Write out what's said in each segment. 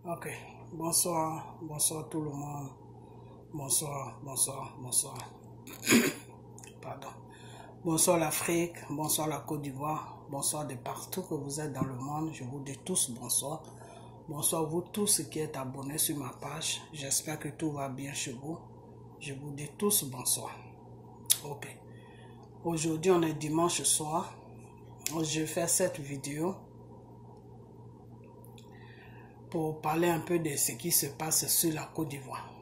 Ok, bonsoir, bonsoir tout le monde. Bonsoir, bonsoir, bonsoir. Pardon. Bonsoir l'Afrique, bonsoir la Côte d'Ivoire, bonsoir de partout que vous êtes dans le monde. Je vous dis tous bonsoir. Bonsoir vous tous qui êtes abonnés sur ma page. J'espère que tout va bien chez vous. Je vous dis tous bonsoir. Ok. Aujourd'hui on est dimanche soir. Je fais cette vidéo pour parler un peu de ce qui se passe sur la Côte d'Ivoire.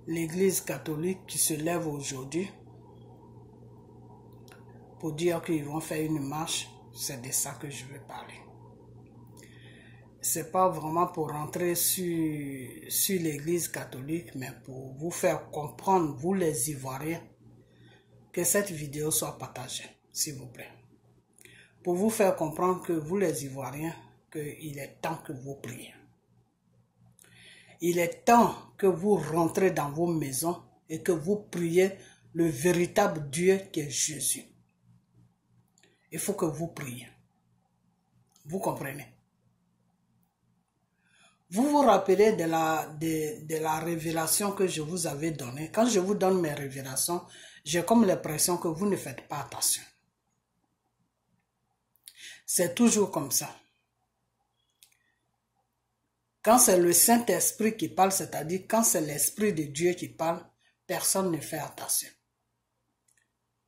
L'église catholique qui se lève aujourd'hui pour dire qu'ils vont faire une marche, c'est de ça que je veux parler. C'est pas vraiment pour rentrer sur l'église catholique, mais pour vous faire comprendre, vous les Ivoiriens, que cette vidéo soit partagée, s'il vous plaît. Pour vous faire comprendre que vous les Ivoiriens, qu'il est temps que vous priez. Il est temps que vous rentrez dans vos maisons et que vous priez le véritable Dieu qui est Jésus. Il faut que vous priez. Vous comprenez? Vous vous rappelez de la révélation que je vous avais donnée. Quand je vous donne mes révélations, j'ai comme l'impression que vous ne faites pas attention. C'est toujours comme ça. Quand c'est le Saint-Esprit qui parle, c'est-à-dire quand c'est l'Esprit de Dieu qui parle, personne ne fait attention.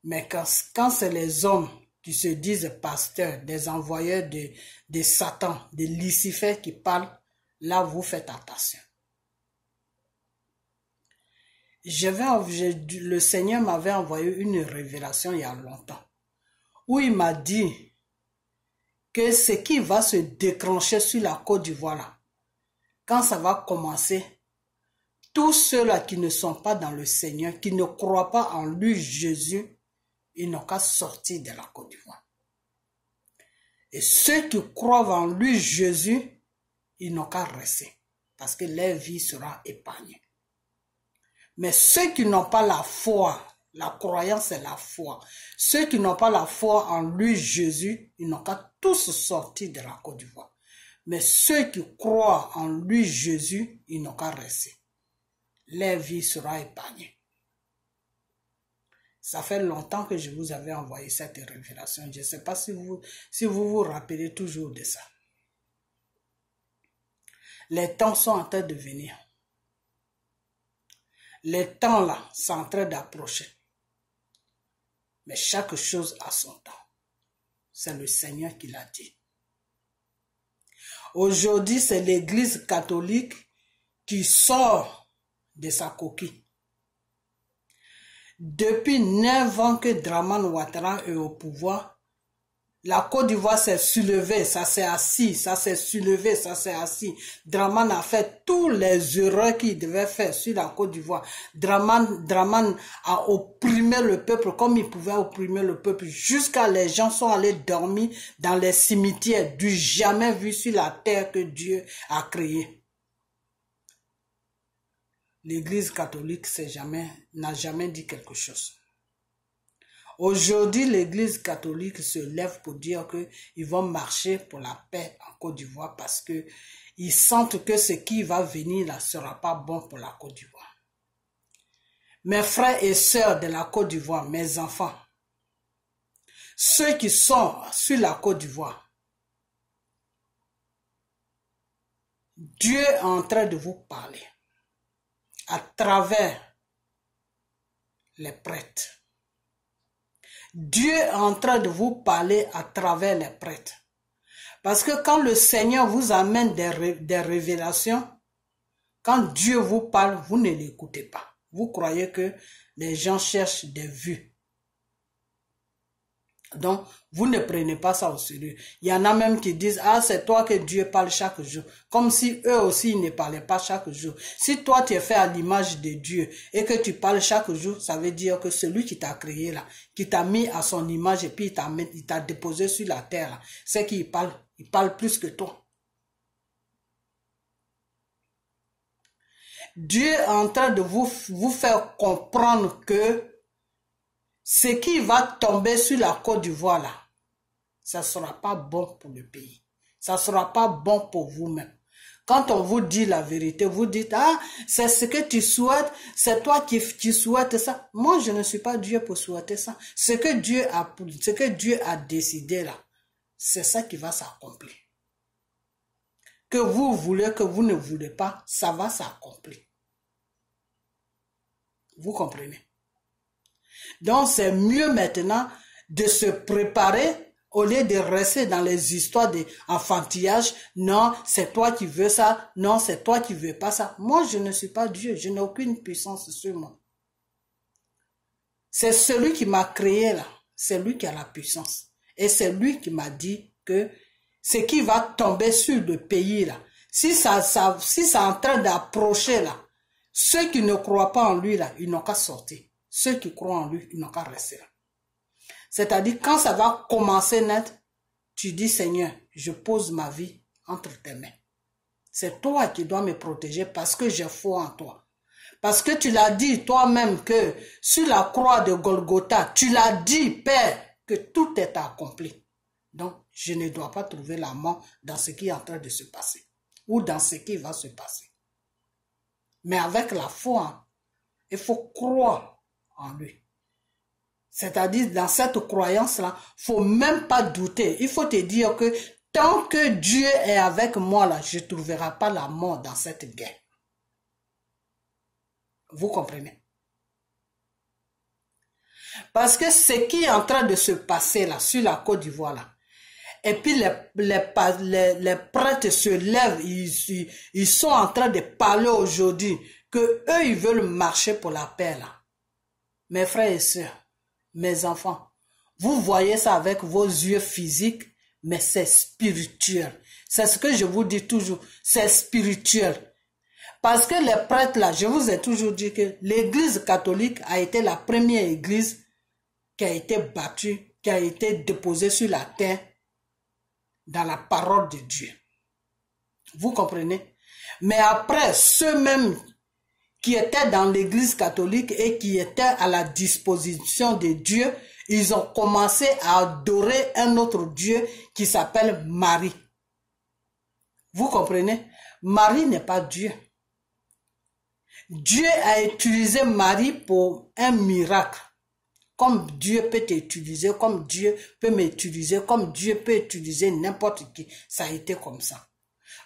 Mais quand c'est les hommes qui se disent pasteurs, des envoyeurs de Satan, de Lucifer qui parlent, là vous faites attention. Le Seigneur m'avait envoyé une révélation il y a longtemps, où il m'a dit que ce qui va se déclencher sur la Côte d'Ivoire là, quand ça va commencer, tous ceux-là qui ne sont pas dans le Seigneur, qui ne croient pas en lui, Jésus, ils n'ont qu'à sortir de la Côte d'Ivoire. Et ceux qui croient en lui, Jésus, ils n'ont qu'à rester, parce que leur vie sera épargnée. Mais ceux qui n'ont pas la foi, la croyance c'est la foi, ceux qui n'ont pas la foi en lui, Jésus, ils n'ont qu'à tous sortir de la Côte d'Ivoire. Mais ceux qui croient en lui, Jésus, ils n'ont qu'à rester. Leur vie sera épargnée. Ça fait longtemps que je vous avais envoyé cette révélation. Je ne sais pas si vous vous rappelez toujours de ça. Les temps sont en train de venir. Les temps là sont en train d'approcher. Mais chaque chose a son temps. C'est le Seigneur qui l'a dit. Aujourd'hui, c'est l'église catholique qui sort de sa coquille. Depuis 9 ans que Dramane Ouattara est au pouvoir, la Côte d'Ivoire s'est soulevée, ça s'est assis, ça s'est soulevé, ça s'est assis. Dramane a fait tous les erreurs qu'il devait faire sur la Côte d'Ivoire. Dramane a opprimé le peuple comme il pouvait opprimer le peuple. Jusqu'à les gens sont allés dormir dans les cimetières du jamais vu sur la terre que Dieu a créé. L'Église catholique n'a jamais dit quelque chose. Aujourd'hui, l'Église catholique se lève pour dire qu'ils vont marcher pour la paix en Côte d'Ivoire parce qu'ils sentent que ce qui va venir là ne sera pas bon pour la Côte d'Ivoire. Mes frères et sœurs de la Côte d'Ivoire, mes enfants, ceux qui sont sur la Côte d'Ivoire, Dieu est en train de vous parler à travers les prêtres. Dieu est en train de vous parler à travers les prêtres. Parce que quand le Seigneur vous amène des révélations, quand Dieu vous parle, vous ne l'écoutez pas. Vous croyez que les gens cherchent des vues. Donc, vous ne prenez pas ça au sérieux. Il y en a même qui disent, ah, c'est toi que Dieu parle chaque jour. Comme si eux aussi, ils ne parlaient pas chaque jour. Si toi, tu es fait à l'image de Dieu et que tu parles chaque jour, ça veut dire que celui qui t'a créé là, qui t'a mis à son image et puis il t'a déposé sur la terre là, c'est qu'il parle. Il parle plus que toi. Dieu est en train de vous faire comprendre que ce qui va tomber sur la Côte d'Ivoire là, ça ne sera pas bon pour le pays. Ça ne sera pas bon pour vous-même. Quand on vous dit la vérité, vous dites, ah, c'est ce que tu souhaites, c'est toi qui tu souhaites ça. Moi, je ne suis pas Dieu pour souhaiter ça. Ce que Dieu a décidé là, c'est ça qui va s'accomplir. Que vous voulez, que vous ne voulez pas, ça va s'accomplir. Vous comprenez? Donc, c'est mieux maintenant de se préparer au lieu de rester dans les histoires d'enfantillage. Non, c'est toi qui veux ça. Non, c'est toi qui veux pas ça. Moi, je ne suis pas Dieu. Je n'ai aucune puissance sur moi. C'est celui qui m'a créé là. C'est lui qui a la puissance. Et c'est lui qui m'a dit que ce qui va tomber sur le pays là, si ça est en train d'approcher là, ceux qui ne croient pas en lui là, ils n'ont qu'à sortir. Ceux qui croient en lui, ils n'ont qu'à rester là. C'est-à-dire, quand ça va commencer net, tu dis, Seigneur, je pose ma vie entre tes mains. C'est toi qui dois me protéger parce que j'ai foi en toi. Parce que tu l'as dit toi-même que sur la croix de Golgotha, tu l'as dit, Père, que tout est accompli. Donc, je ne dois pas trouver la mort dans ce qui est en train de se passer ou dans ce qui va se passer. Mais avec la foi, il faut croire en lui. C'est-à-dire, dans cette croyance-là, il ne faut même pas douter. Il faut te dire que tant que Dieu est avec moi, là, je ne trouverai pas la mort dans cette guerre. Vous comprenez? Parce que ce qui est en train de se passer là, sur la Côte d'Ivoire, là, et puis les prêtres se lèvent, ils sont en train de parler aujourd'hui que eux ils veulent marcher pour la paix là. Mes frères et sœurs, mes enfants, vous voyez ça avec vos yeux physiques, mais c'est spirituel. C'est ce que je vous dis toujours, c'est spirituel. Parce que les prêtres là, je vous ai toujours dit que l'église catholique a été la première église qui a été battue, qui a été déposée sur la terre dans la parole de Dieu. Vous comprenez? Mais après, ceux-mêmes qui étaient dans l'église catholique et qui étaient à la disposition de Dieu, ils ont commencé à adorer un autre Dieu qui s'appelle Marie. Vous comprenez? Marie n'est pas Dieu. Dieu a utilisé Marie pour un miracle. Comme Dieu peut t'utiliser, comme Dieu peut m'utiliser, comme Dieu peut utiliser n'importe qui. Ça a été comme ça.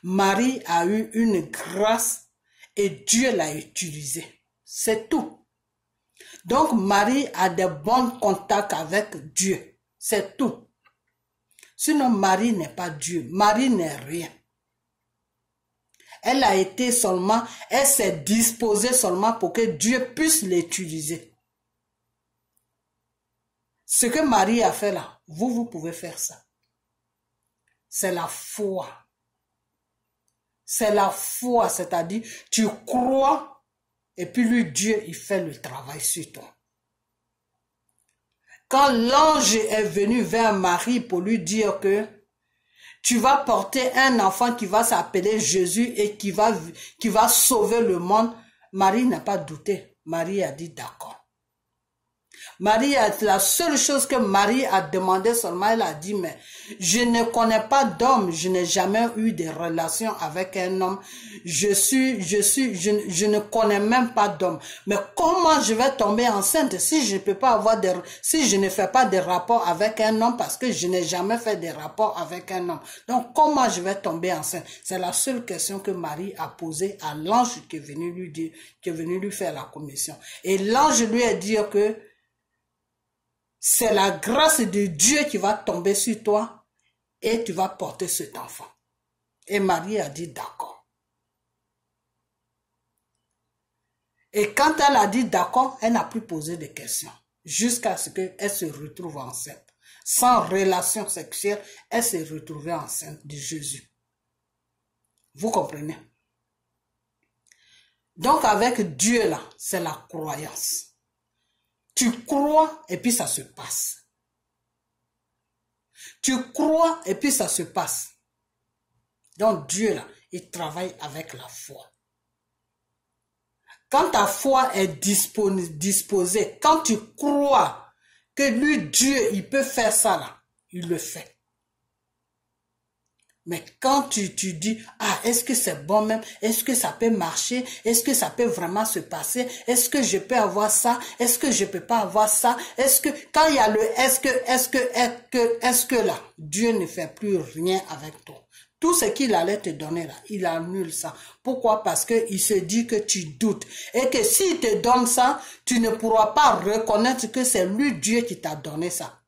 Marie a eu une grâce et Dieu l'a utilisée. C'est tout. Donc Marie a de bons contacts avec Dieu. C'est tout. Sinon Marie n'est pas Dieu. Marie n'est rien. Elle a été seulement, elle s'est disposée seulement pour que Dieu puisse l'utiliser. Ce que Marie a fait là, vous pouvez faire ça. C'est la foi. C'est la foi, c'est-à-dire tu crois et puis lui, Dieu, il fait le travail sur toi. Quand l'ange est venu vers Marie pour lui dire que tu vas porter un enfant qui va s'appeler Jésus et qui va sauver le monde, Marie n'a pas douté. Marie a dit d'accord. Marie, la seule chose que Marie a demandé seulement, elle a dit, mais je ne connais pas d'homme, je n'ai jamais eu de relation avec un homme, je ne connais même pas d'homme. Mais comment je vais tomber enceinte si je peux pas avoir si je ne fais pas de rapport avec un homme parce que je n'ai jamais fait de rapport avec un homme. Donc, comment je vais tomber enceinte? C'est la seule question que Marie a posée à l'ange qui est venu lui dire, qui est venu lui faire la commission. Et l'ange lui a dit que c'est la grâce de Dieu qui va tomber sur toi et tu vas porter cet enfant. Et Marie a dit d'accord. Et quand elle a dit d'accord, elle n'a plus posé de questions. Jusqu'à ce qu'elle se retrouve enceinte. Sans relation sexuelle, elle s'est retrouvée enceinte de Jésus. Vous comprenez? Donc avec Dieu là, c'est la croyance. Tu crois et puis ça se passe. Tu crois et puis ça se passe. Donc Dieu là, il travaille avec la foi. Quand ta foi est disposée, quand tu crois que lui, Dieu, il peut faire ça là, il le fait. Mais quand tu dis, ah, est-ce que c'est bon même? Est-ce que ça peut marcher? Est-ce que ça peut vraiment se passer? Est-ce que je peux avoir ça? Est-ce que je peux pas avoir ça? Est-ce que, quand il y a le est-ce que là, Dieu ne fait plus rien avec toi. Tout ce qu'il allait te donner là, il annule ça. Pourquoi? Parce que il se dit que tu doutes. Et que s'il te donne ça, tu ne pourras pas reconnaître que c'est lui, Dieu, qui t'a donné ça.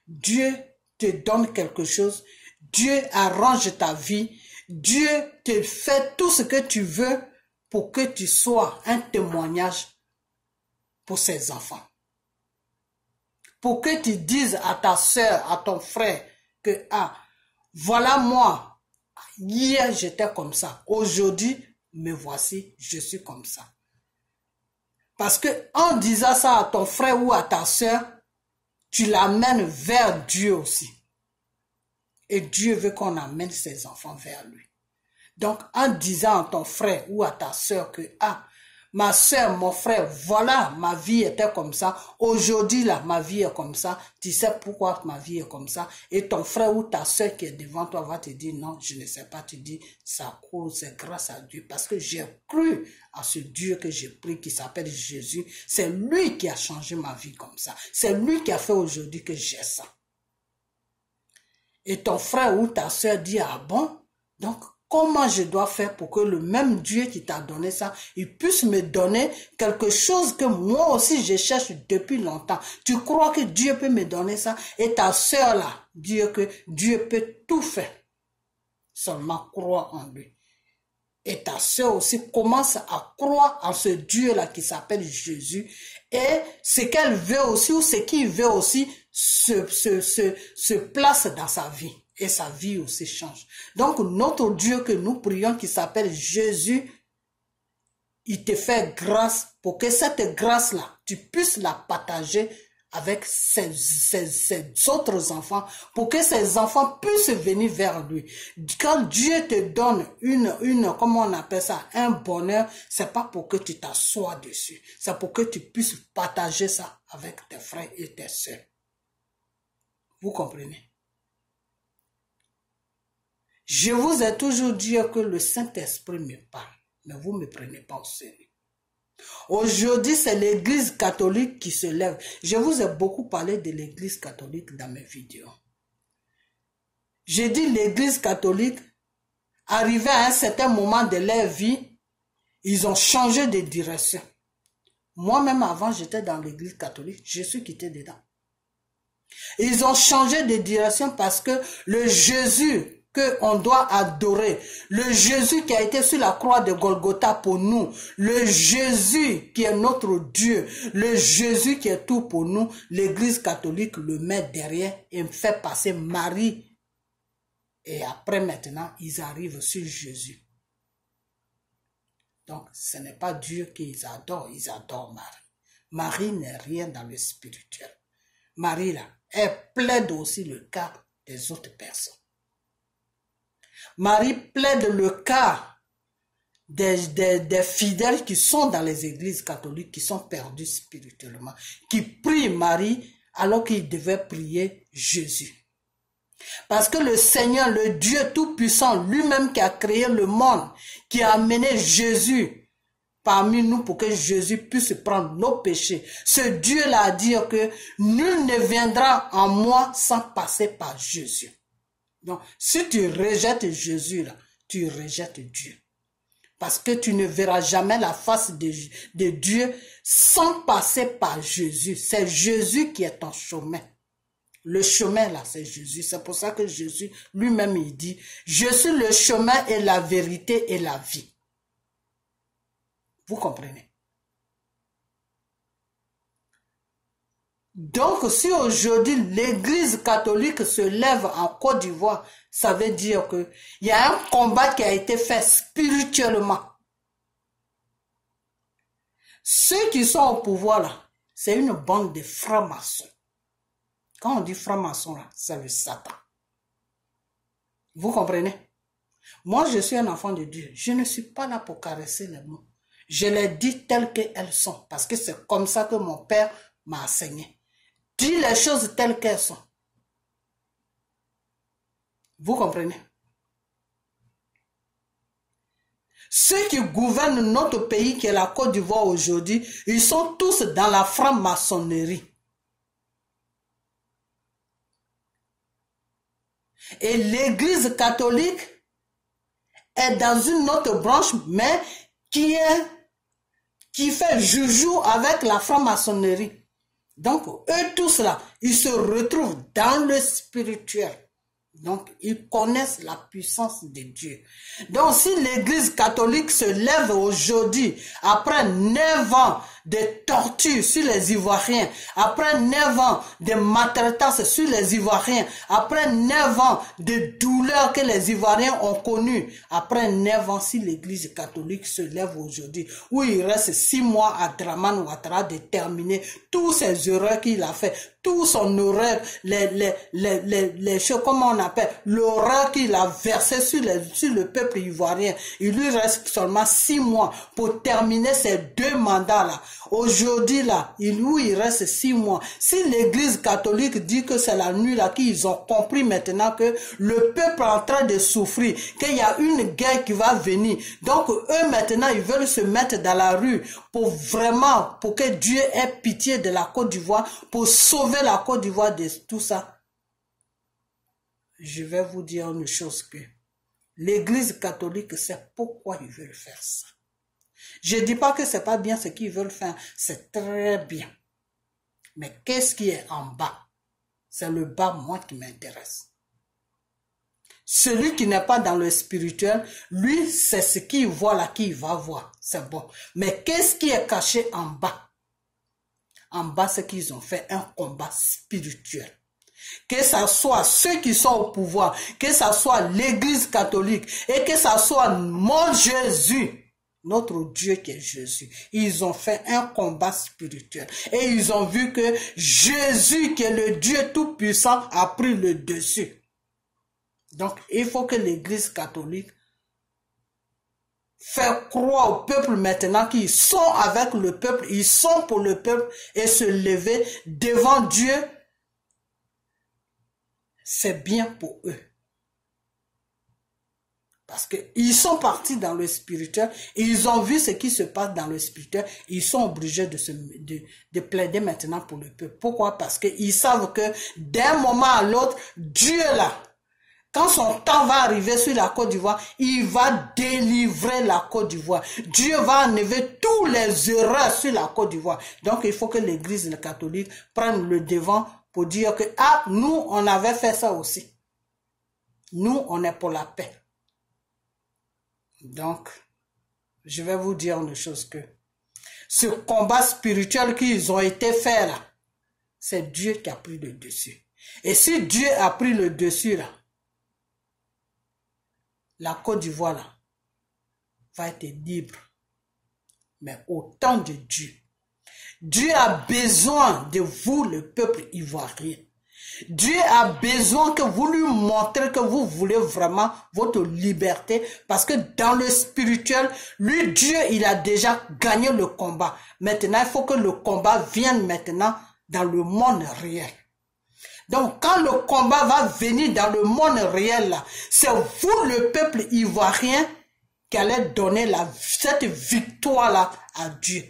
Dieu te donne quelque chose. Dieu arrange ta vie. Dieu te fait tout ce que tu veux pour que tu sois un témoignage pour ses enfants. Pour que tu dises à ta soeur, à ton frère que, ah, voilà moi, hier j'étais comme ça, aujourd'hui me voici, je suis comme ça. Parce que en disant ça à ton frère ou à ta soeur, tu l'amènes vers Dieu aussi. Et Dieu veut qu'on amène ses enfants vers lui. Donc en disant à ton frère ou à ta soeur que, ah, ma soeur, mon frère, voilà, ma vie était comme ça. Aujourd'hui, là, ma vie est comme ça. Tu sais pourquoi ma vie est comme ça. Et ton frère ou ta soeur qui est devant toi va te dire, non, je ne sais pas. Tu dis, ça cause, c'est grâce à Dieu. Parce que j'ai cru à ce Dieu que j'ai pris qui s'appelle Jésus. C'est lui qui a changé ma vie comme ça. C'est lui qui a fait aujourd'hui que j'ai ça. Et ton frère ou ta soeur dit, ah bon? Donc, comment je dois faire pour que le même Dieu qui t'a donné ça, il puisse me donner quelque chose que moi aussi je cherche depuis longtemps. Tu crois que Dieu peut me donner ça? Et ta sœur là, dit que Dieu peut tout faire. Seulement crois en lui. Et ta sœur aussi commence à croire en ce Dieu là qui s'appelle Jésus. Et ce qu'elle veut aussi, ou ce qu'il veut aussi, se place dans sa vie. Et sa vie aussi change. Donc, notre Dieu que nous prions, qui s'appelle Jésus, il te fait grâce pour que cette grâce-là, tu puisses la partager avec ses autres enfants, pour que ces enfants puissent venir vers lui. Quand Dieu te donne comment on appelle ça, un bonheur, c'est pas pour que tu t'assoies dessus. C'est pour que tu puisses partager ça avec tes frères et tes sœurs. Vous comprenez? Je vous ai toujours dit que le Saint-Esprit me parle, mais vous ne me prenez pas au sérieux. Aujourd'hui, c'est l'Église catholique qui se lève. Je vous ai beaucoup parlé de l'Église catholique dans mes vidéos. J'ai dit l'Église catholique, arrivé à un certain moment de leur vie, ils ont changé de direction. Moi-même, avant, j'étais dans l'Église catholique, je suis quitté dedans. Ils ont changé de direction parce que le Jésus qu'on doit adorer, le Jésus qui a été sur la croix de Golgotha pour nous, le Jésus qui est notre Dieu, le Jésus qui est tout pour nous, l'Église catholique le met derrière et fait passer Marie. Et après maintenant, ils arrivent sur Jésus. Donc, ce n'est pas Dieu qu'ils adorent, ils adorent Marie. Marie n'est rien dans le spirituel. Marie, là, elle plaide aussi le cas des autres personnes. Marie plaide le cas des fidèles qui sont dans les églises catholiques, qui sont perdus spirituellement, qui prient Marie alors qu'ils devaient prier Jésus. Parce que le Seigneur, le Dieu Tout-Puissant, lui-même qui a créé le monde, qui a amené Jésus parmi nous pour que Jésus puisse prendre nos péchés. Ce Dieu-là a dit que nul ne viendra en moi sans passer par Jésus. Donc, si tu rejettes Jésus, là, tu rejettes Dieu. Parce que tu ne verras jamais la face de Dieu sans passer par Jésus. C'est Jésus qui est ton chemin. Le chemin, là, c'est Jésus. C'est pour ça que Jésus, lui-même, il dit, je suis le chemin et la vérité et la vie. Vous comprenez? Donc, si aujourd'hui l'Église catholique se lève en Côte d'Ivoire, ça veut dire que il y a un combat qui a été fait spirituellement. Ceux qui sont au pouvoir là, c'est une bande de francs-maçons. Quand on dit franc-maçon là, c'est le Satan. Vous comprenez? Moi, je suis un enfant de Dieu. Je ne suis pas là pour caresser les mots. Je les dis telles qu'elles sont, parce que c'est comme ça que mon père m'a enseigné. Dis les choses telles qu'elles sont. Vous comprenez? Ceux qui gouvernent notre pays, qui est la Côte d'Ivoire aujourd'hui, ils sont tous dans la franc-maçonnerie. Et l'Église catholique est dans une autre branche, mais qui fait joujou avec la franc-maçonnerie. Donc, eux tous là, ils se retrouvent dans le spirituel. Donc, ils connaissent la puissance de Dieu. Donc, si l'Église catholique se lève aujourd'hui, après 9 ans de torture sur les Ivoiriens, après 9 ans de maltraitance sur les Ivoiriens, après 9 ans de douleur que les Ivoiriens ont connues, après 9 ans, si l'Église catholique se lève aujourd'hui, où il reste 6 mois à Dramane Ouattara de terminer tous ces erreurs qu'il a fait, tout son horreur, les choses, comment on appelle, l'horreur qu'il a versé sur le peuple ivoirien. Il lui reste seulement 6 mois pour terminer ces 2 mandats-là. Aujourd'hui, là, il reste 6 mois. Si l'Église catholique dit que c'est la nuit là qu'ils ont compris maintenant que le peuple est en train de souffrir, qu'il y a une guerre qui va venir. Donc, eux maintenant, ils veulent se mettre dans la rue pour vraiment, pour que Dieu ait pitié de la Côte d'Ivoire, pour sauver la Côte d'Ivoire de tout ça. Je vais vous dire une chose que l'Église catholique sait pourquoi ils veulent faire ça. Je ne dis pas que ce n'est pas bien ce qu'ils veulent faire, c'est très bien. Mais qu'est-ce qui est en bas? C'est le bas, moi, qui m'intéresse. Celui qui n'est pas dans le spirituel, lui, c'est ce qu'il voit là qu'il va voir. C'est bon. Mais qu'est-ce qui est caché en bas? En bas, c'est qu'ils ont fait un combat spirituel. Que ce soit ceux qui sont au pouvoir, que ce soit l'Église catholique et que ce soit mon Jésus, notre Dieu qui est Jésus. Ils ont fait un combat spirituel et ils ont vu que Jésus, qui est le Dieu tout-puissant, a pris le dessus. Donc, il faut que l'Église catholique fasse croire au peuple maintenant qu'ils sont avec le peuple, ils sont pour le peuple et se lever devant Dieu. C'est bien pour eux. Parce qu'ils sont partis dans le spirituel, ils ont vu ce qui se passe dans le spirituel, ils sont obligés de plaider maintenant pour le peuple. Pourquoi? Parce qu'ils savent que d'un moment à l'autre, Dieu là, quand son temps va arriver sur la Côte d'Ivoire, il va délivrer la Côte d'Ivoire. Dieu va enlever tous les erreurs sur la Côte d'Ivoire. Donc il faut que l'Église catholique prenne le devant pour dire que, ah, nous, on avait fait ça aussi. Nous, on est pour la paix. Donc, je vais vous dire une chose que ce combat spirituel qu'ils ont été fait là, c'est Dieu qui a pris le dessus. Et si Dieu a pris le dessus là, la Côte d'Ivoire là, va être libre. Mais au temps de Dieu. Dieu a besoin de vous, le peuple ivoirien. Dieu a besoin que vous lui montrez que vous voulez vraiment votre liberté, parce que dans le spirituel, lui, Dieu, il a déjà gagné le combat. Maintenant, il faut que le combat vienne maintenant dans le monde réel. Donc, quand le combat va venir dans le monde réel, là, c'est vous, le peuple ivoirien, qui allez donner cette victoire-là à Dieu.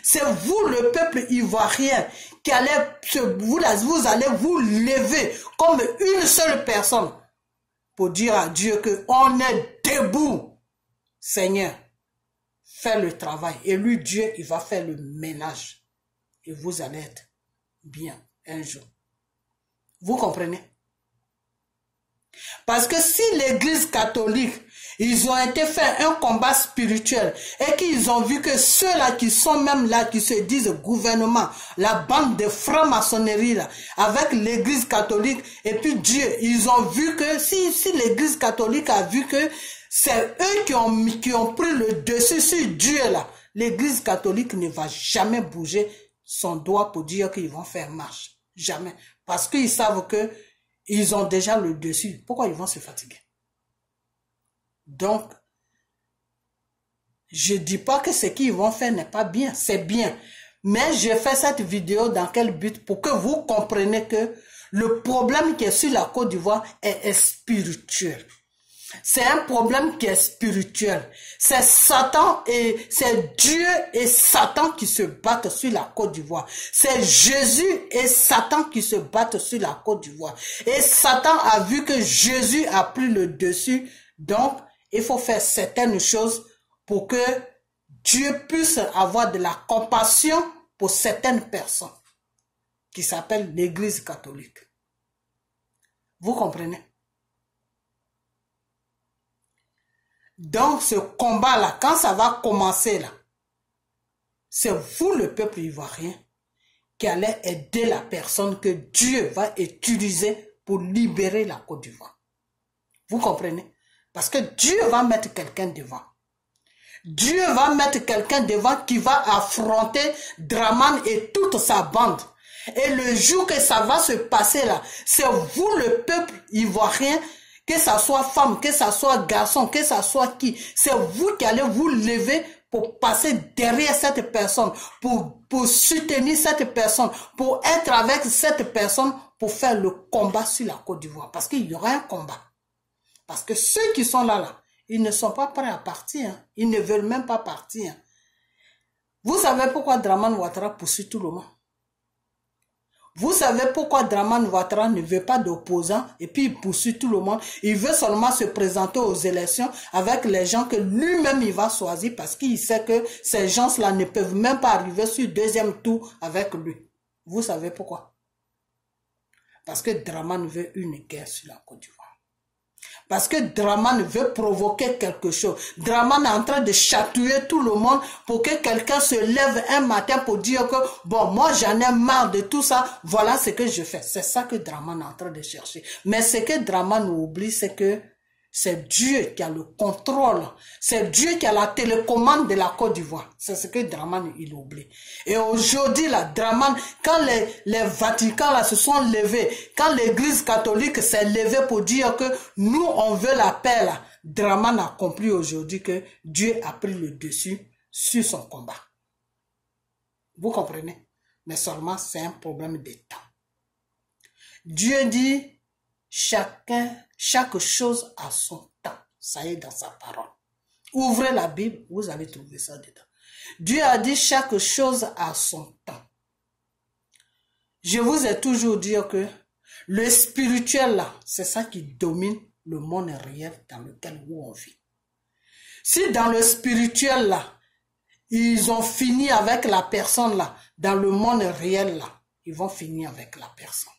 C'est vous, le peuple ivoirien, qui allez, vous allez vous lever comme une seule personne pour dire à Dieu que on est debout. Seigneur, fais le travail. Et lui, Dieu, il va faire le ménage. Et vous allez être bien un jour. Vous comprenez? Parce que si l'Église catholique, ils ont été fait un combat spirituel et qu'ils ont vu que ceux-là qui sont même là, qui se disent gouvernement, la bande de franc-maçonnerie là, avec l'Église catholique et puis Dieu, ils ont vu que si l'Église catholique a vu que c'est eux qui ont pris le dessus sur Dieu là, l'Église catholique ne va jamais bouger son doigt pour dire qu'ils vont faire marche. Jamais. Parce qu'ils savent que ils ont déjà le dessus. Pourquoi ils vont se fatiguer? Donc, je ne dis pas que ce qu'ils vont faire n'est pas bien. C'est bien. Mais je fais cette vidéo dans quel but? Pour que vous compreniez que Le problème qui est sur la Côte d'Ivoire est spirituel. C'est un problème qui est spirituel. C'est Satan et c'est Dieu et Satan qui se battent sur la Côte d'Ivoire. C'est Jésus et Satan qui se battent sur la Côte d'Ivoire. Et Satan a vu que Jésus a pris le dessus. Donc, il faut faire certaines choses pour que Dieu puisse avoir de la compassion pour certaines personnes qui s'appellent l'Église catholique. Vous comprenez? Donc, ce combat-là, quand ça va commencer là, c'est vous, le peuple ivoirien, qui allez aider la personne que Dieu va utiliser pour libérer la Côte d'Ivoire. Vous comprenez? Parce que Dieu va mettre quelqu'un devant. Dieu va mettre quelqu'un devant qui va affronter Dramane et toute sa bande. Et le jour que ça va se passer là, c'est vous, le peuple ivoirien, que ça soit femme, que ça soit garçon, que ça soit qui, c'est vous qui allez vous lever pour passer derrière cette personne, pour soutenir cette personne, pour être avec cette personne, pour faire le combat sur la Côte d'Ivoire. Parce qu'il y aura un combat. Parce que ceux qui sont là, ils ne sont pas prêts à partir. Hein. Ils ne veulent même pas partir. Hein. Vous savez pourquoi Dramane Ouattara poursuit tout le monde? Vous savez pourquoi Dramane Ouattara ne veut pas d'opposants et puis il poursuit tout le monde. Il veut seulement se présenter aux élections avec les gens que lui-même il va choisir parce qu'il sait que ces gens-là ne peuvent même pas arriver sur le deuxième tour avec lui. Vous savez pourquoi? Parce que Dramane veut une guerre sur la Côte d'Ivoire. Parce que Dramane veut provoquer quelque chose. Dramane est en train de chatouiller tout le monde pour que quelqu'un se lève un matin pour dire que bon, moi j'en ai marre de tout ça, voilà ce que je fais. C'est ça que Dramane est en train de chercher. Mais ce que Dramane oublie, c'est que c'est Dieu qui a le contrôle. C'est Dieu qui a la télécommande de la Côte d'Ivoire. C'est ce que Dramane il oublie. Et aujourd'hui, là, Dramane, quand les Vaticans là, se sont levés, quand l'Église catholique s'est levée pour dire que nous, on veut la paix, là, Dramane a compris aujourd'hui que Dieu a pris le dessus sur son combat. Vous comprenez? Mais seulement, c'est un problème de temps. Dieu dit, chaque chose a son temps. Ça est dans sa parole. Ouvrez la Bible, vous allez trouver ça dedans. Dieu a dit chaque chose a son temps. Je vous ai toujours dit que le spirituel là, c'est ça qui domine le monde réel dans lequel on vit. Si dans le spirituel là, ils ont fini avec la personne là, dans le monde réel là, ils vont finir avec la personne.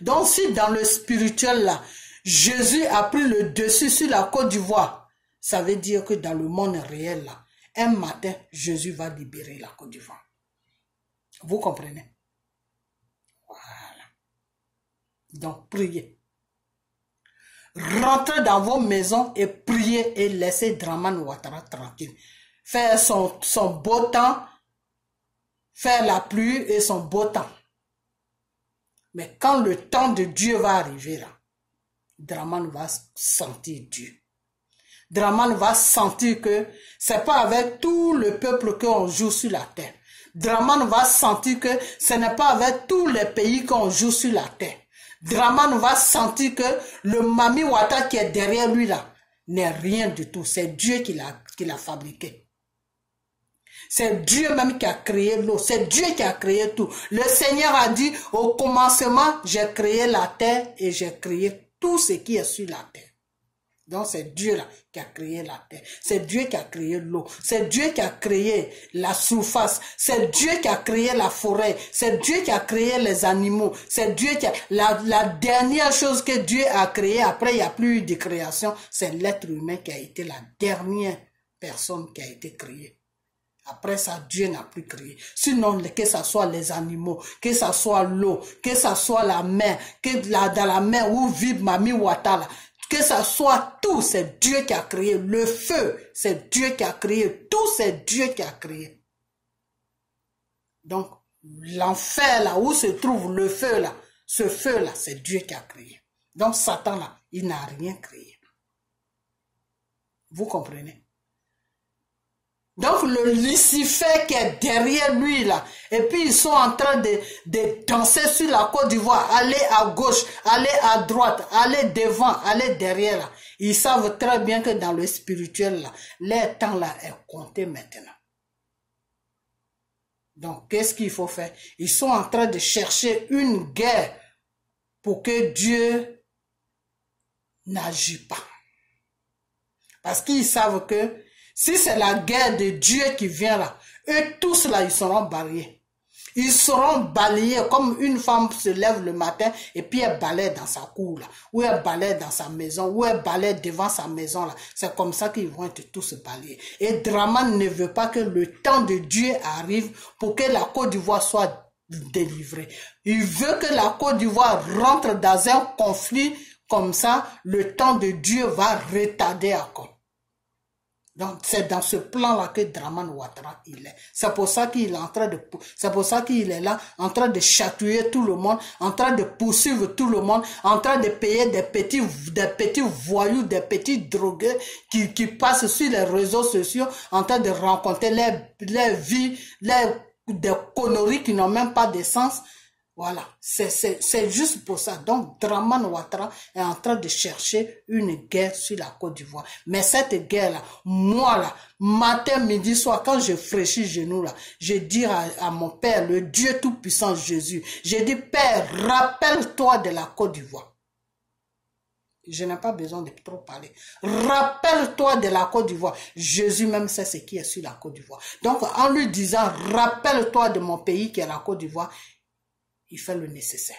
Donc si dans le spirituel là, Jésus a pris le dessus sur la Côte d'Ivoire, ça veut dire que dans le monde réel là, un matin, Jésus va libérer la Côte d'Ivoire. Vous comprenez? Voilà. Donc priez. Rentrez dans vos maisons et priez et laissez Dramane Ouattara tranquille. Faire son beau temps, faire la pluie et son beau temps. Mais quand le temps de Dieu va arriver là, Dramane va sentir Dieu. Dramane va sentir que c'est pas avec tout le peuple qu'on joue sur la terre. Dramane va sentir que ce n'est pas avec tous les pays qu'on joue sur la terre. Dramane va sentir que le Mami Ouattara qui est derrière lui là n'est rien du tout. C'est Dieu qui l'a fabriqué. C'est Dieu même qui a créé l'eau. C'est Dieu qui a créé tout. Le Seigneur a dit, au commencement, j'ai créé la terre et j'ai créé tout ce qui est sur la terre. Donc c'est Dieu là qui a créé la terre. C'est Dieu qui a créé l'eau. C'est Dieu qui a créé la surface. C'est Dieu qui a créé la forêt. C'est Dieu qui a créé les animaux. C'est Dieu qui a... La dernière chose que Dieu a créée, après il n'y a plus eu de création, c'est l'être humain qui a été la dernière personne qui a été créée. Après ça, Dieu n'a plus créé. Sinon, que ce soit les animaux, que ce soit l'eau, que ce soit la mer, dans la mer où vit Mami Ouattara, que ce soit tout, c'est Dieu qui a créé. Le feu, c'est Dieu qui a créé. Tout, c'est Dieu qui a créé. Donc, l'enfer là, où se trouve le feu là, ce feu là, c'est Dieu qui a créé. Donc, Satan là, il n'a rien créé. Vous comprenez? Donc le Lucifer qui est derrière lui là, et puis ils sont en train de danser sur la Côte d'Ivoire, aller à gauche, aller à droite, aller devant, aller derrière là. Ils savent très bien que dans le spirituel là, leur temps là est compté maintenant. Donc qu'est-ce qu'il faut faire? Ils sont en train de chercher une guerre pour que Dieu n'agit pas. Parce qu'ils savent que si c'est la guerre de Dieu qui vient là, eux tous là, ils seront balayés. Ils seront balayés comme une femme se lève le matin et puis elle balaye dans sa cour là, ou elle balaye dans sa maison, ou elle balaye devant sa maison là. C'est comme ça qu'ils vont être tous balayés. Et Draman ne veut pas que le temps de Dieu arrive pour que la Côte d'Ivoire soit délivrée. Il veut que la Côte d'Ivoire rentre dans un conflit comme ça, le temps de Dieu va retarder encore. Donc c'est dans ce plan-là que Draman Ouattara il est. C'est pour ça qu'il est en train de, c'est pour ça qu'il est là, en train de chatouiller tout le monde, en train de poursuivre tout le monde, en train de payer des petits voyous, des petits drogués qui passent sur les réseaux sociaux, en train de rencontrer les vies, des conneries qui n'ont même pas de sens. Voilà, c'est juste pour ça. Donc, Draman Ouattara est en train de chercher une guerre sur la Côte d'Ivoire. Mais cette guerre-là, moi là, matin, midi, soir, quand je fraîchis genoux là, je dis à mon Père, le Dieu Tout-Puissant Jésus, je dis, Père, rappelle-toi de la Côte d'Ivoire. Je n'ai pas besoin de trop parler. Rappelle-toi de la Côte d'Ivoire. Jésus même sait ce qui est sur la Côte d'Ivoire. Donc, en lui disant, rappelle-toi de mon pays qui est la Côte d'Ivoire, il fait le nécessaire.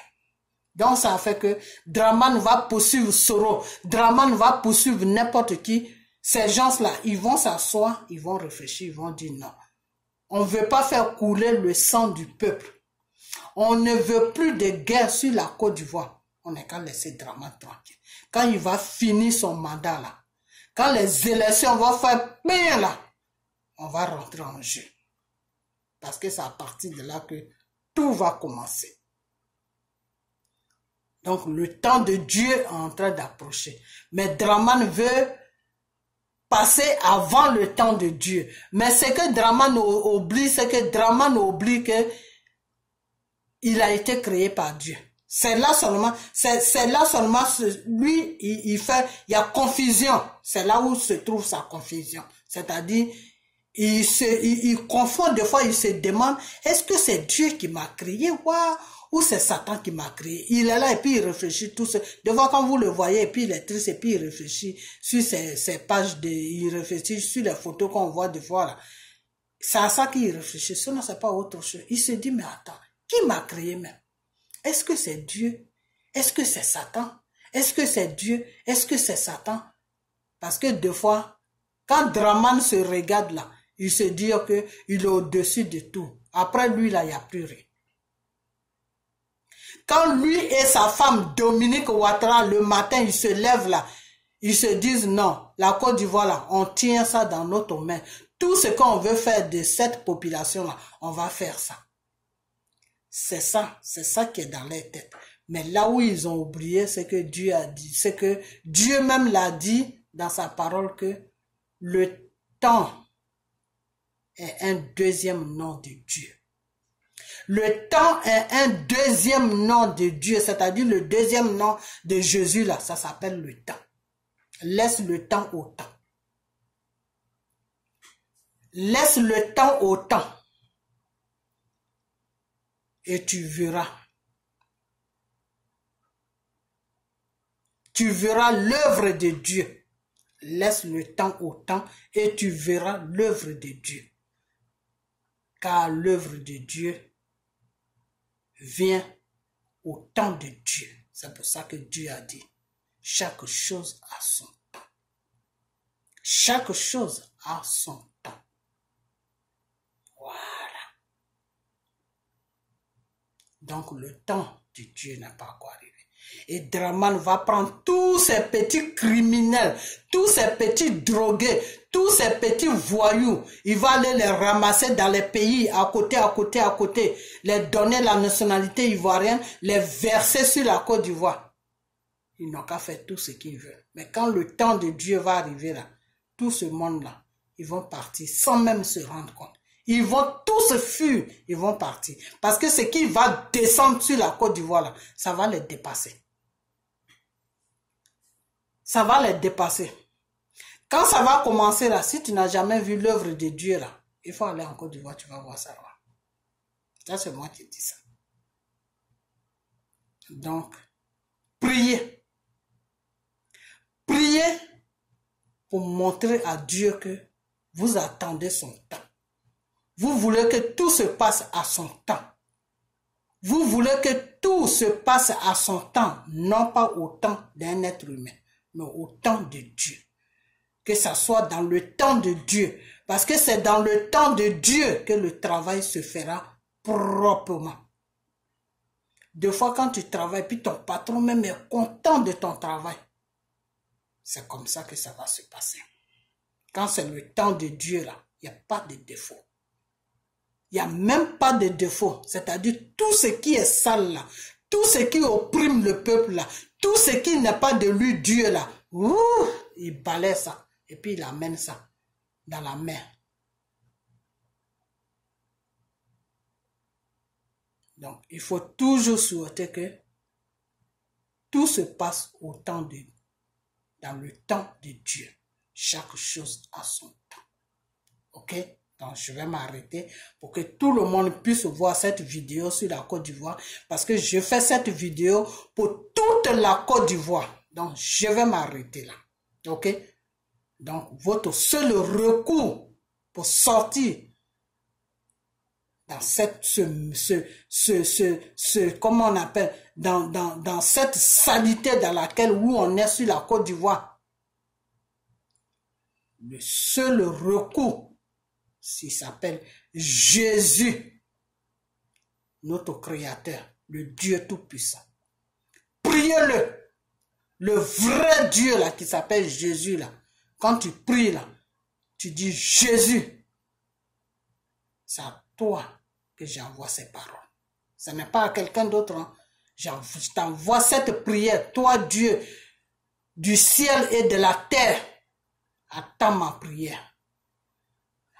Donc ça fait que Draman va poursuivre Soro, Draman va poursuivre n'importe qui. Ces gens-là, ils vont s'asseoir, ils vont réfléchir, ils vont dire non. On ne veut pas faire couler le sang du peuple. On ne veut plus de guerre sur la Côte d'Ivoire. On n'est qu'à laisser Draman tranquille. Quand il va finir son mandat là, quand les élections vont faire bien là, on va rentrer en jeu. Parce que c'est à partir de là que tout va commencer. Donc, le temps de Dieu est en train d'approcher. Mais Draman veut passer avant le temps de Dieu. Mais ce que Draman oublie, c'est que Draman oublie que il a été créé par Dieu. C'est là seulement, lui, il y a confusion. C'est là où se trouve sa confusion. C'est-à-dire, il confond des fois, il se demande, est-ce que c'est Dieu qui m'a créé, ou c'est Satan qui m'a créé? Il est là et puis il réfléchit tout seul. Des fois, quand vous le voyez, et puis il est triste, et puis il réfléchit sur ses pages, il réfléchit sur les photos qu'on voit des fois là. C'est à ça qu'il réfléchit, sinon c'est pas autre chose. Il se dit, mais attends, qui m'a créé même? Est-ce que c'est Dieu? Est-ce que c'est Satan? Est-ce que c'est Dieu? Est-ce que c'est Satan? Parce que des fois, quand Draman se regarde là, il se dit qu'il est au-dessus de tout. Après lui, là, il n'y a plus rien. Quand lui et sa femme, Dominique Ouattara, le matin, ils se lèvent là, ils se disent non, la Côte d'Ivoire là, on tient ça dans notre main. Tout ce qu'on veut faire de cette population là, on va faire ça. C'est ça qui est dans leur tête. Mais là où ils ont oublié, c'est que Dieu a dit, c'est que Dieu même l'a dit dans sa parole que le temps est un deuxième nom de Dieu. Le temps est un deuxième nom de Dieu, c'est-à-dire le deuxième nom de Jésus là, ça s'appelle le temps. Laisse le temps au temps. Laisse le temps au temps. Et tu verras. Tu verras l'œuvre de Dieu. Laisse le temps au temps et tu verras l'œuvre de Dieu. Car l'œuvre de Dieu vient au temps de Dieu. C'est pour ça que Dieu a dit, chaque chose a son temps. Chaque chose a son temps. Voilà. Donc le temps de Dieu n'a pas encore arrivé. Et Draman va prendre tous ces petits criminels, tous ces petits drogués, tous ces petits voyous. Il va aller les ramasser dans les pays à côté, les donner la nationalité ivoirienne, les verser sur la Côte d'Ivoire. Ils n'ont qu'à faire tout ce qu'ils veulent. Mais quand le temps de Dieu va arriver là, tout ce monde-là ils vont partir sans même se rendre compte. Ils vont tous fuir, ils vont partir. Parce que ce qui va descendre sur la Côte d'Ivoire, là, ça va les dépasser. Ça va les dépasser. Quand ça va commencer là, si tu n'as jamais vu l'œuvre de Dieu là, il faut aller en Côte d'Ivoire, tu vas voir ça là. Ça, c'est moi qui dis ça. Donc, priez. Priez pour montrer à Dieu que vous attendez son temps. Vous voulez que tout se passe à son temps. Vous voulez que tout se passe à son temps, non pas au temps d'un être humain, mais au temps de Dieu. Que ça soit dans le temps de Dieu. Parce que c'est dans le temps de Dieu que le travail se fera proprement. Des fois, quand tu travailles, puis ton patron même est content de ton travail, c'est comme ça que ça va se passer. Quand c'est le temps de Dieu, là, il n'y a pas de défaut. Il n'y a même pas de défaut. C'est-à-dire tout ce qui est sale, là, tout ce qui opprime le peuple, là, tout ce qui n'est pas de lui, Dieu, là, il balaie ça. Et puis il amène ça dans la mer. Donc, il faut toujours souhaiter que tout se passe dans le temps de Dieu. Chaque chose a son temps. Ok? Donc, je vais m'arrêter pour que tout le monde puisse voir cette vidéo sur la Côte d'Ivoire. Parce que je fais cette vidéo pour toute la Côte d'Ivoire. Donc, je vais m'arrêter là. Ok? Donc, votre seul recours pour sortir dans comment on appelle, dans cette saleté dans laquelle où on est sur la Côte d'Ivoire, le seul recours, s'il s'appelle Jésus, notre Créateur, le Dieu Tout-Puissant. Priez-le, le vrai Dieu là qui s'appelle Jésus là. Quand tu pries là, tu dis Jésus, c'est à toi que j'envoie ces paroles. Ce n'est pas à quelqu'un d'autre. Hein. Je t'envoie cette prière. Toi, Dieu, du ciel et de la terre, attends ma prière.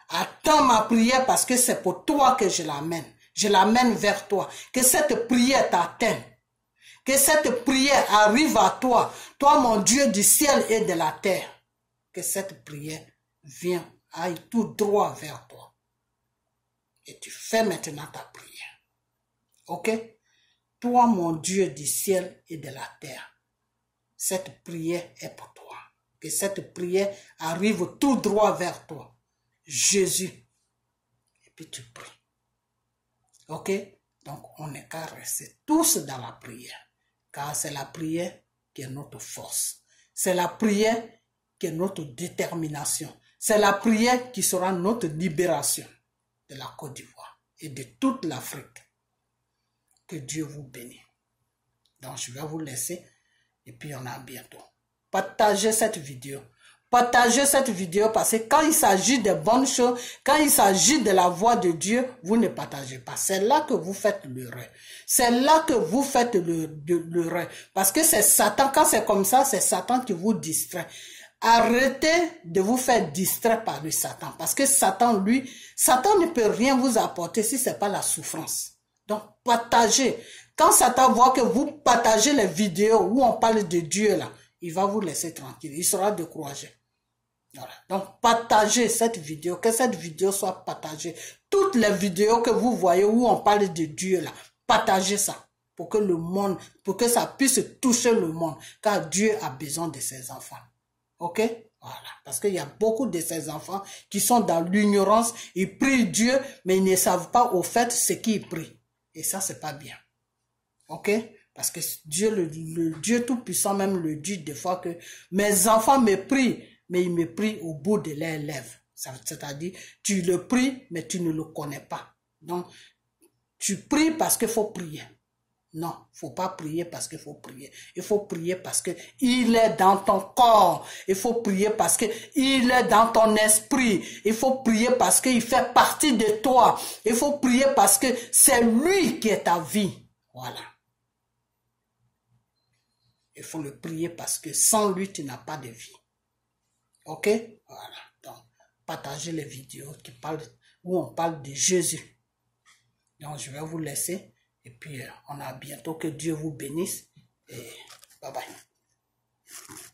Attends ma prière parce que c'est pour toi que je l'amène. Je l'amène vers toi. Que cette prière t'atteigne. Que cette prière arrive à toi. Toi, mon Dieu du ciel et de la terre. Que cette prière aille tout droit vers toi. Et tu fais maintenant ta prière. Ok? Toi, mon Dieu du ciel et de la terre, cette prière est pour toi. Que cette prière arrive tout droit vers toi. Jésus. Et puis tu pries. Ok? Donc, on n'est qu'à rester tous dans la prière. Car c'est la prière qui est notre force. C'est la prière qui est notre détermination. C'est la prière qui sera notre libération de la Côte d'Ivoire et de toute l'Afrique. Que Dieu vous bénisse. Donc, je vais vous laisser et puis on a bientôt. Partagez cette vidéo. Partagez cette vidéo parce que quand il s'agit de bonnes choses, quand il s'agit de la voix de Dieu, vous ne partagez pas. C'est là que vous faites l'erreur. C'est là que vous faites l'erreur. Parce que c'est Satan, quand c'est comme ça, c'est Satan qui vous distrait. Arrêtez de vous faire distraire par le Satan. Parce que Satan, lui, Satan ne peut rien vous apporter si ce n'est pas la souffrance. Donc, partagez. Quand Satan voit que vous partagez les vidéos où on parle de Dieu, là, il va vous laisser tranquille. Il sera découragé. Voilà. Donc, partagez cette vidéo. Que cette vidéo soit partagée. Toutes les vidéos que vous voyez où on parle de Dieu, là, partagez ça. Pour que le monde, pour que ça puisse toucher le monde. Car Dieu a besoin de ses enfants. Ok? Voilà. Parce qu'il y a beaucoup de ces enfants qui sont dans l'ignorance. Ils prient Dieu, mais ils ne savent pas au fait ce qu'ils prient. Et ça, c'est pas bien. Ok? Parce que Dieu, le Dieu Tout-Puissant même le dit des fois que mes enfants me prient, mais ils me prient au bout de leurs lèvres. C'est-à-dire, tu le pries, mais tu ne le connais pas. Donc, tu pries parce qu'il faut prier. Non, il ne faut pas prier parce qu'il faut prier. Il faut prier parce qu'il est dans ton corps. Il faut prier parce qu'il est dans ton esprit. Il faut prier parce qu'il fait partie de toi. Il faut prier parce que c'est lui qui est ta vie. Voilà. Il faut le prier parce que sans lui, tu n'as pas de vie. Ok? Voilà. Donc, partager les vidéos où on parle de Jésus. Donc, je vais vous laisser. Et puis, on a bientôt. Que Dieu vous bénisse. Et bye bye.